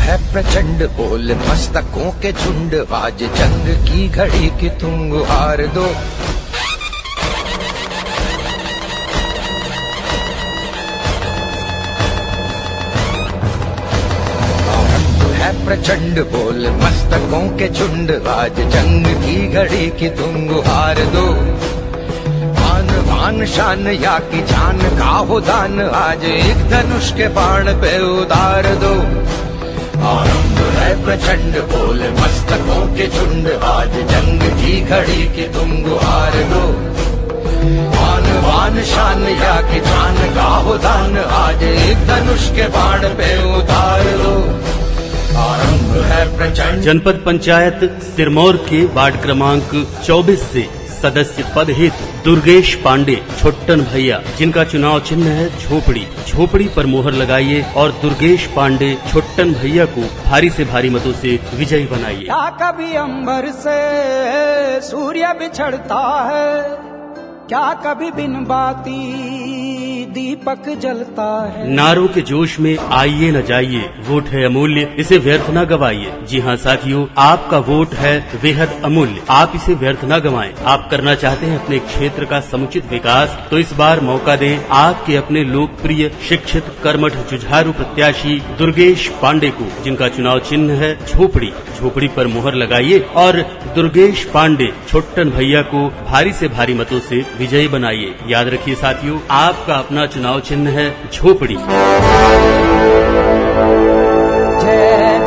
है प्रचंड बोल मस्तकों के झुंड, आज जंग की घड़ी की तुम गुहार दो। प्रचंड बोल मस्तकों के झुंड, आज जंग की घड़ी की तुम गुहार दो। मान वान शान या की जान का हो दान, आज एक धनुष के बाण पे उतार दो। आरंभ है प्रचंड बोल मस्तकों के झुंड, आज जंग की घड़ी की तुम गुहार दो। मान वान शान या की जान का हो दान, आज एक धनुष के बाण पे उतार दो। आरंभ है प्रचंड। जनपद पंचायत सिरमौर के वार्ड क्रमांक 24 से सदस्य पद हेतु दुर्गेश पांडे छोट्टन भैया, जिनका चुनाव चिन्ह है झोपड़ी, झोपड़ी पर मोहर लगाइए और दुर्गेश पांडे छोट्टन भैया को भारी से भारी मतों से विजयी बनाइए। क्या कभी अंबर से सूर्य बिछड़ता है, क्या कभी बिन बाती दीपक जलता है। नारों के जोश में आइए न जाइए, वोट है अमूल्य, इसे व्यर्थ न गवाइए। जी हाँ साथियों, आपका वोट है बेहद अमूल्य, आप इसे व्यर्थ न गवाएं। आप करना चाहते हैं अपने क्षेत्र का समुचित विकास, तो इस बार मौका दें आपके अपने लोकप्रिय शिक्षित कर्मठ जुझारू प्रत्याशी दुर्गेश पांडे को, जिनका चुनाव चिन्ह है झोपड़ी, झोपड़ी पर मोहर लगाइए और दुर्गेश पांडे छोट्टन भैया को भारी से भारी मतों से विजयी बनाइए। याद रखिए साथियों, आपका अपना चुनाव चिन्ह है झोपड़ी। जय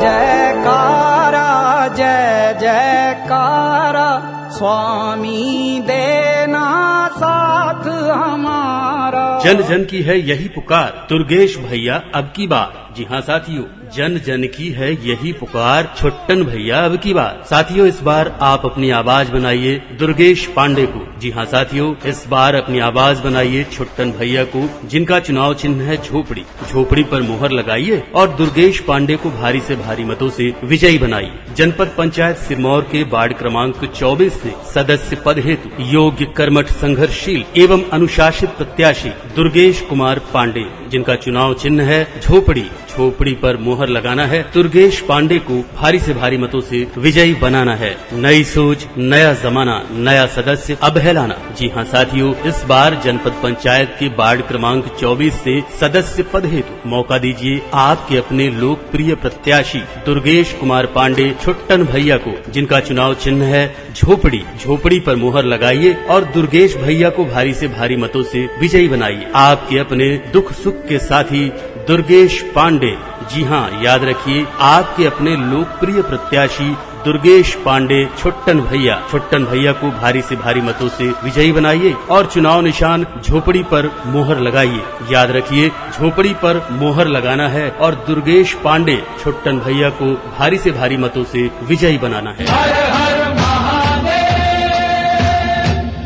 जयकारा, जय जयकारा, स्वामी देना साथ हमारा। जन जन की है यही पुकार, दुर्गेश भैया अब की बार। जी हाँ साथियों, जन जन की है यही पुकार, छोट्टन भैया अब की बार। साथियों, इस बार आप अपनी आवाज बनाइए दुर्गेश पांडे को। जी हाँ साथियों, इस बार अपनी आवाज बनाइए छोट्टन भैया को, जिनका चुनाव चिन्ह है झोपड़ी, झोपड़ी पर मोहर लगाइए और दुर्गेश पांडे को भारी से भारी मतों से विजयी बनाइए। जनपद पंचायत सिरमौर के वार्ड क्रमांक 24 से सदस्य पद हेतु योग्य कर्मठ संघर्षशील एवं अनुशासित प्रत्याशी दुर्गेश कुमार पांडे, जिनका चुनाव चिन्ह है झोपड़ी, झोपड़ी पर मोहर लगाना है। दुर्गेश पांडे को भारी से भारी मतों से विजयी बनाना है। नई सोच, नया जमाना, नया सदस्य अब है लाना। जी हाँ साथियों, इस बार जनपद पंचायत के वार्ड क्रमांक 24 से सदस्य पद हेतु मौका दीजिए आपके अपने लोकप्रिय प्रत्याशी दुर्गेश कुमार पांडे छोट्टन भैया को, जिनका चुनाव चिन्ह है झोपड़ी, झोपड़ी पर मोहर लगाइए और दुर्गेश भैया को भारी से भारी मतों से विजयी बनाइए। आपके अपने दुख सुख के साथी दुर्गेश पांडे। जी हाँ, याद रखिए, आपके अपने लोकप्रिय प्रत्याशी दुर्गेश पांडे छोट्टन भैया को भारी से भारी मतों से विजयी बनाइए और चुनाव निशान झोपड़ी पर मोहर लगाइए। याद रखिए, झोपड़ी पर मोहर लगाना है और दुर्गेश पांडे छोट्टन भैया को भारी से भारी मतों से विजयी बनाना है। हर हर महादेव,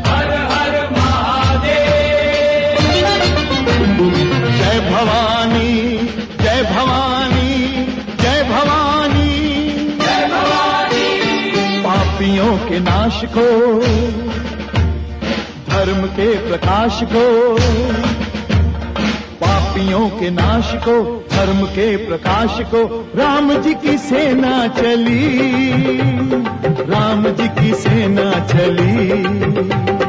हर हर महादेव। जय भवानी, जय भवानी, जय भवानी, जय भवानी। पापियों के नाश को, धर्म के प्रकाश को, पापियों के नाश को, धर्म के प्रकाश को, राम जी की सेना चली, राम जी की सेना चली,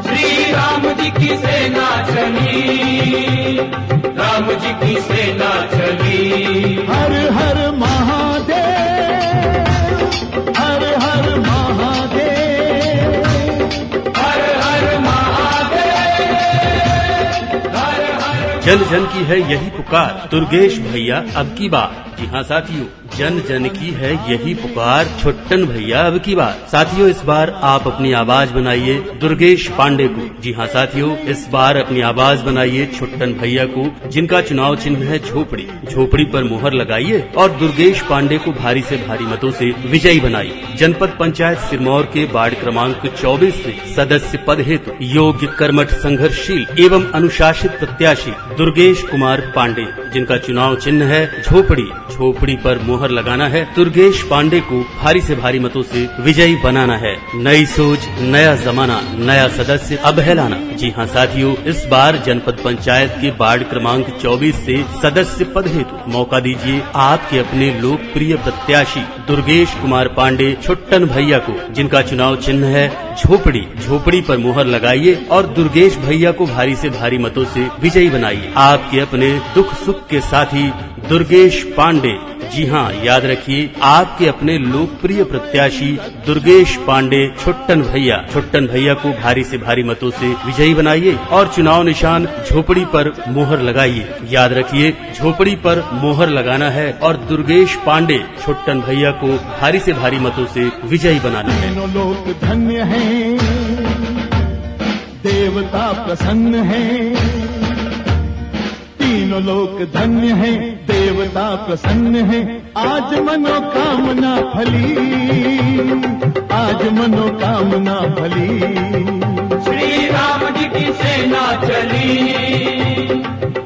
श्री राम जी की सेना चली, राम जी की सेना चली। हर हर महादेव, हर हर महादेव, हर हर महादेव, हर हर। जन जन की है यही पुकार, दुर्गेश भैया अब की बार। जी हाँ साथियों, जन जन की है यही पुकार, छोट्टन भैया अब की बार। साथियों, इस बार आप अपनी आवाज बनाइए दुर्गेश पांडे को। जी हाँ साथियों, इस बार अपनी आवाज बनाइए छोट्टन भैया को, जिनका चुनाव चिन्ह है झोपड़ी, झोपड़ी पर मोहर लगाइए और दुर्गेश पांडे को भारी से भारी मतों से विजयी बनाइए। जनपद पंचायत सिरमौर के वार्ड क्रमांक 24 से सदस्य पद हेतु योग्य कर्मठ संघर्षशील एवं अनुशासित प्रत्याशी दुर्गेश कुमार पांडे, जिनका चुनाव चिन्ह है झोपड़ी, झोपड़ी पर मोहर लगाना है, दुर्गेश पांडे को भारी से भारी मतों से विजयी बनाना है। नई सोच, नया जमाना, नया सदस्य अवहेलाना। जी हाँ साथियों, इस बार जनपद पंचायत के वार्ड क्रमांक 24 से सदस्य पद हेतु मौका दीजिए आपके अपने लोकप्रिय प्रत्याशी दुर्गेश कुमार पांडे छुट्टन भैया को, जिनका चुनाव चिन्ह है झोपड़ी। झोपड़ी पर मोहर लगाइए और दुर्गेश भैया को भारी से भारी मतों से विजयी बनाइए। आपके अपने दुख सुख के साथी दुर्गेश पांडे। जी हाँ, याद रखिए, आपके अपने लोकप्रिय प्रत्याशी दुर्गेश पांडे छुट्टन भैया। छुट्टन भैया को भारी से भारी मतों से विजयी बनाइए और चुनाव निशान झोपड़ी पर मोहर लगाइए। याद रखिए, झोपड़ी पर मोहर लगाना है और दुर्गेश पांडे छुट्टन भैया को भारी से भारी मतों से विजयी बनाना है। तीनों लोग धन्य हैं, देवता प्रसन्न है। तीनों लोग धन्य हैं, देवता प्रसन्न है। आज मनोकामना फली, आज मनोकामना फली। श्री राम जी की सेना चली,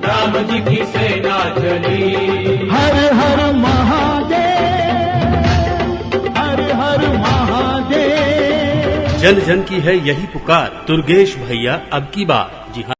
राम जी की सेना चली। हर हर महादेव, हर हर महादेव। जन जन की है यही पुकार, दुर्गेश भैया अब की बार। जी हाँ।